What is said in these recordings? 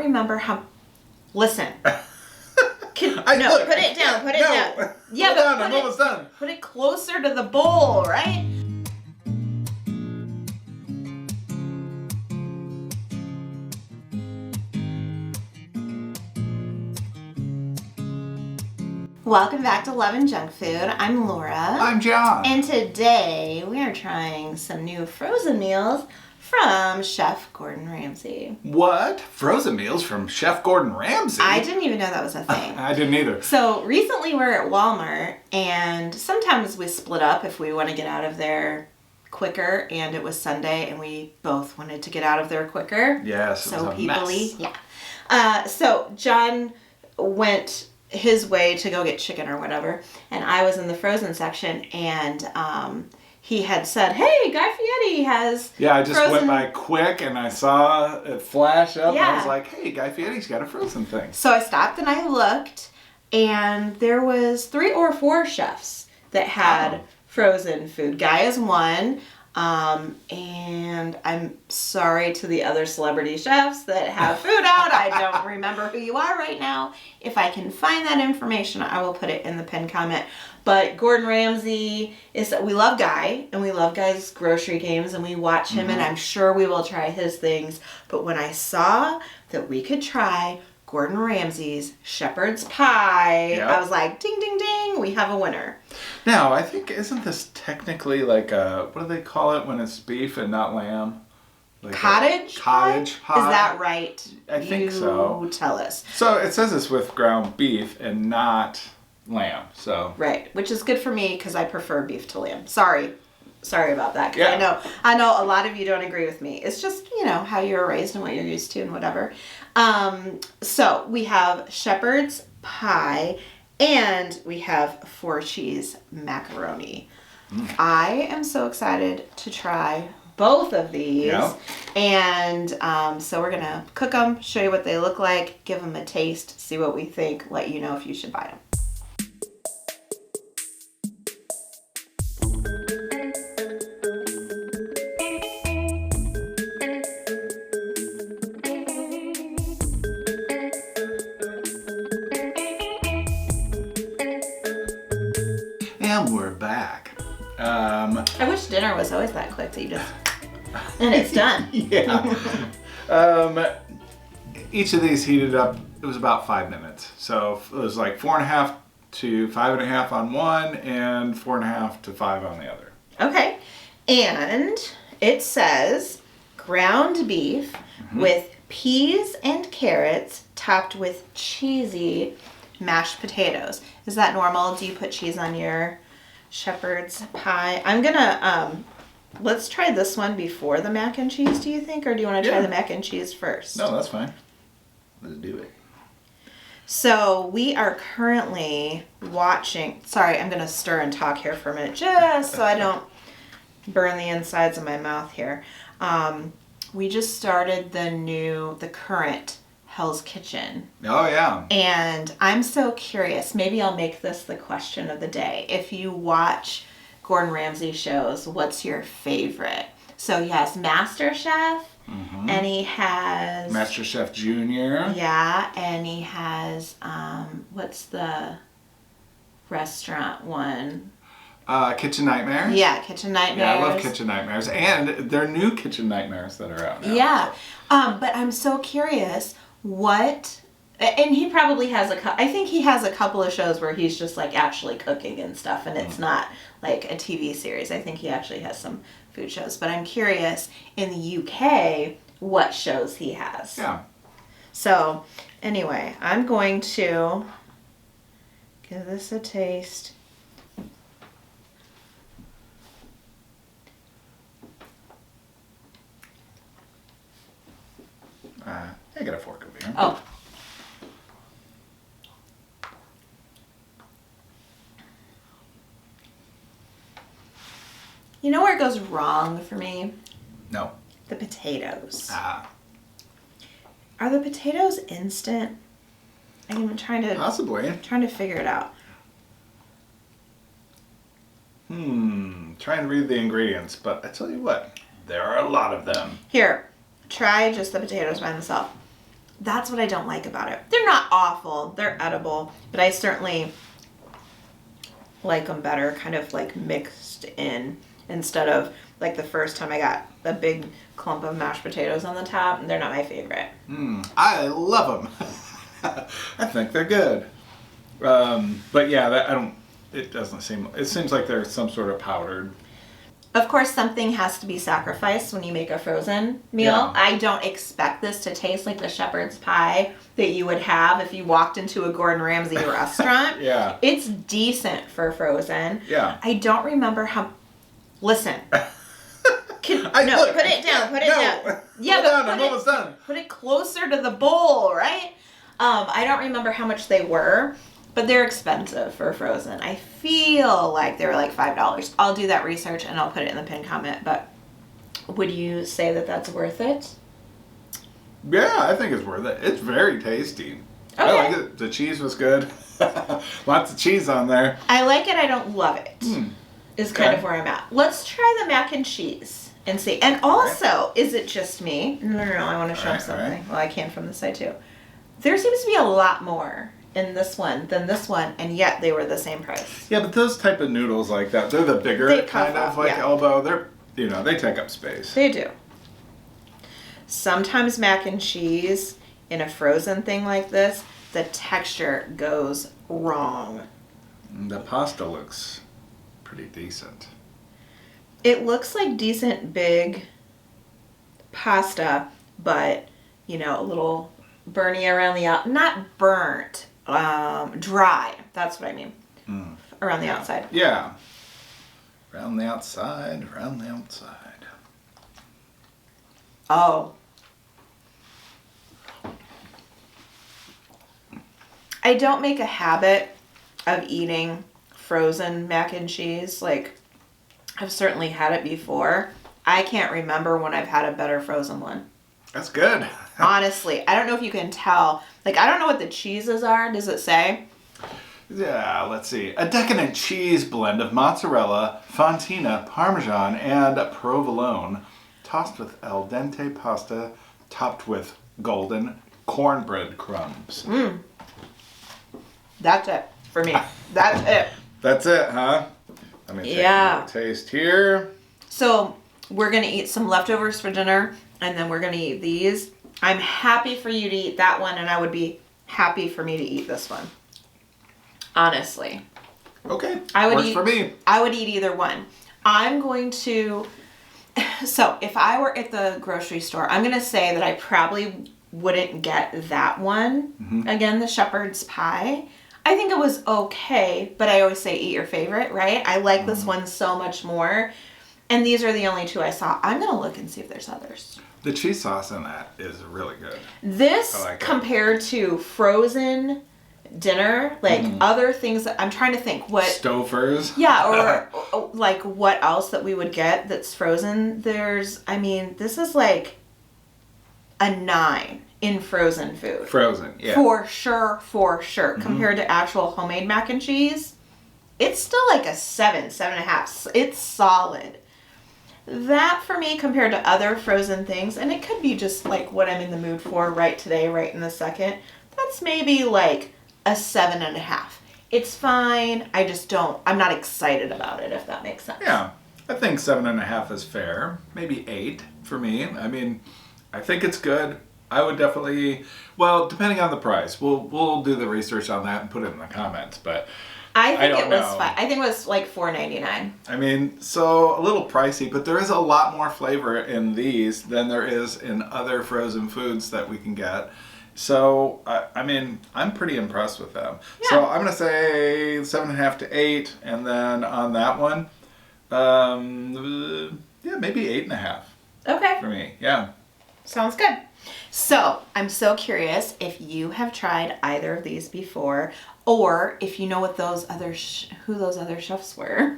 remember how... Listen. Look, put it down. Put it down. Yeah, hold on, I'm almost done. Put it closer to the bowl, right? Welcome back to Love and Junk Food. I'm Laura. I'm John. And today we are trying some new frozen meals from Chef Gordon Ramsay. What? Frozen meals from Chef Gordon Ramsay? I didn't even know that was a thing. I didn't either. So recently we're at Walmart, and sometimes we split up if we want to get out of there quicker, and it was Sunday and we both wanted to get out of there quicker. Yes, it was a mess. Yeah. So John went his way to go get chicken or whatever, and I was in the frozen section, and he had said, hey, Guy Fieri has I just frozen... went by quick and I saw it flash up and I was Yeah. like, hey, Guy Fieri's got a frozen thing. So I stopped and I looked, and there was 3 or 4 chefs that had frozen food. Guy is one, and I'm sorry to the other celebrity chefs that have food out. I don't remember who you are right now. If I can find that information, I will put it in the pinned comment. But Gordon Ramsay we love Guy, and we love Guy's grocery games, and we watch him, and I'm sure we will try his things. But when I saw that we could try Gordon Ramsay's shepherd's pie, I was like, ding, ding, ding, we have a winner. Now, I think, isn't this technically like a, what do they call it when it's beef and not lamb? Like Cottage pie? Is that right? I think so. You tell us. So it says it's with ground beef and not lamb, so. Right, which is good for me because I prefer beef to lamb. Sorry about that. 'Cause Yeah. I know a lot of you don't agree with me. It's just, how you were raised and what you're used to and whatever. So we have shepherd's pie and we have 4 cheese macaroni. I am so excited to try both of these. Yeah. And so we're going to cook them, show you what they look like, give them a taste, see what we think, let you know if you should buy them. And we're back. I wish dinner was always that quick that you just... and it's done. Yeah. Each of these heated up, it was about 5 minutes. So it was like 4.5 to 5.5 on one and 4.5 to 5 on the other. Okay. And it says ground beef with peas and carrots topped with cheesy mashed potatoes. Is that normal? Do you put cheese on your shepherd's pie? I'm gonna, let's try this one before the mac and cheese, do you think? Or do you want to try the mac and cheese first? No, that's fine. Let's do it. So we are currently watching, sorry, I'm gonna stir and talk here for a minute just so I don't burn the insides of my mouth here. We just started the current Hell's Kitchen. Oh, yeah. And I'm so curious. Maybe I'll make this the question of the day. If you watch Gordon Ramsay shows, what's your favorite? So he has MasterChef, and he has... MasterChef Junior. Yeah, and he has, what's the restaurant one? Kitchen Nightmares. Yeah, Kitchen Nightmares. Yeah, I love Kitchen Nightmares. And they're new Kitchen Nightmares that are out now. Yeah. But I'm so curious what... And he probably has I think he has a couple of shows where he's just like actually cooking and stuff, and it's not like a TV series. I think he actually has some food shows. But I'm curious in the UK what shows he has. Yeah. So anyway, I'm going to give this a taste. I got a fork over here. Oh. You know where it goes wrong for me? No. The potatoes. Ah. Are the potatoes instant? I'm trying to figure it out. Trying to read the ingredients, but I tell you what, there are a lot of them. Here, try just the potatoes by themselves. That's what I don't like about it. They're not awful. They're edible, but I certainly like them better kind of like mixed in instead of like the first time I got a big clump of mashed potatoes on the top, and they're not my favorite. I love them. I think they're good. But yeah, it seems like they're some sort of powdered. Of course, something has to be sacrificed when you make a frozen meal. Yeah. I don't expect this to taste like the shepherd's pie that you would have if you walked into a Gordon Ramsay restaurant. Yeah. It's decent for frozen. Yeah. I don't remember how... Listen. Put it down. Yeah, I'm almost done. Put it closer to the bowl, right? I don't remember how much they were, but they're expensive for frozen. I feel like they were like $5. I'll do that research and I'll put it in the pinned comment, but would you say that that's worth it? Yeah, I think it's worth it. It's very tasty. Okay. I like it. The cheese was good. Lots of cheese on there. I like it. I don't love it. Is kind of where I'm at. Let's try the mac and cheese and see. And also, is it just me? No, I want to show something. Right. Well, I can from this side too. There seems to be a lot more in this one than this one, and yet they were the same price. Yeah, but those type of noodles like that, they're the bigger kind of like elbow. They're, they take up space. They do. Sometimes mac and cheese in a frozen thing like this, the texture goes wrong. The pasta looks pretty decent. It looks like decent big pasta, but a little burny around the out. Not burnt, dry. That's what I mean. Around the outside. Yeah. Around the outside. Oh. I don't make a habit of eating frozen mac and cheese. Like, I've certainly had it before. I can't remember when I've had a better frozen one. That's good. Honestly, I don't know if you can tell. Like, I don't know what the cheeses are. Does it say? Yeah, let's see. A decadent cheese blend of mozzarella, fontina, parmesan, and provolone, tossed with al dente pasta, topped with golden cornbread crumbs. That's it for me. That's it. That's it, huh? Let me take a taste here. So we're going to eat some leftovers for dinner, and then we're going to eat these. I'm happy for you to eat that one, and I would be happy for me to eat this one. Honestly. Okay. Works for me. I would eat either one. I'm going to... So if I were at the grocery store, I'm going to say that I probably wouldn't get that one. Again, the shepherd's pie. I think it was okay, but I always say eat your favorite, right? I like this one so much more. And these are the only two I saw. I'm going to look and see if there's others. The cheese sauce in that is really good. This, compared to frozen dinner, like other things that I'm trying to think what... Stouffer's? Yeah, or like what else that we would get that's frozen. This is like a 9 in frozen food. Frozen, yeah. For sure. Compared to actual homemade mac and cheese, it's still like a 7.5. It's solid. That for me compared to other frozen things, and it could be just like what I'm in the mood for right today, right in the second, that's maybe like a 7.5. It's fine. I'm not excited about it, if that makes sense. Yeah, I think 7.5 is fair. Maybe 8 for me. I think it's good. I would definitely, depending on the price, we'll do the research on that and put it in the comments, but I think it was fine. I think it was like $4.99. So a little pricey, but there is a lot more flavor in these than there is in other frozen foods that we can get. So, I'm pretty impressed with them. Yeah. So I'm going to say 7.5 to 8, and then on that one, maybe 8.5. Okay. For me, yeah. Sounds good. So, I'm so curious if you have tried either of these before, or if you know what who those other chefs were.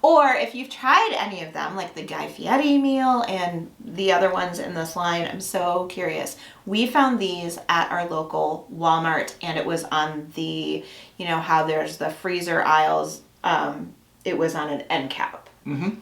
Or if you've tried any of them, like the Guy Fieri meal and the other ones in this line. I'm so curious. We found these at our local Walmart, and it was on the, how there's the freezer aisles. It was on an end cap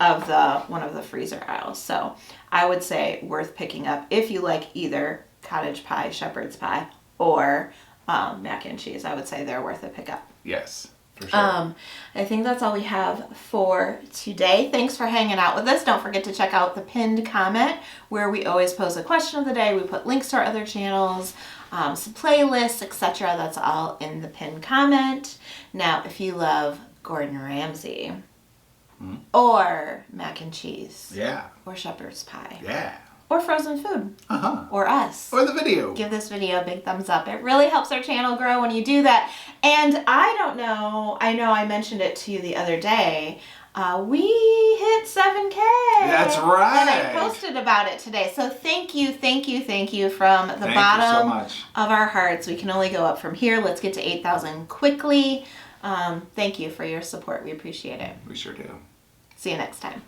of one of the freezer aisles. So I would say worth picking up if you like either cottage pie, shepherd's pie, or mac and cheese. I would say they're worth a pickup. Yes, for sure. I think that's all we have for today. Thanks for hanging out with us. Don't forget to check out the pinned comment where we always pose a question of the day. We put links to our other channels, some playlists, etc. That's all in the pinned comment. Now, if you love Gordon Ramsay or mac and cheese, or shepherd's pie, or frozen food, or us, or the video, give this video a big thumbs up. It really helps our channel grow when you do that. And I don't know, I know I mentioned it to you the other day, we hit 7K. That's right. And I posted about it today. So thank you from the bottom of our hearts. We can only go up from here. Let's get to 8,000 quickly. Thank you for your support. We appreciate it. We sure do. See you next time.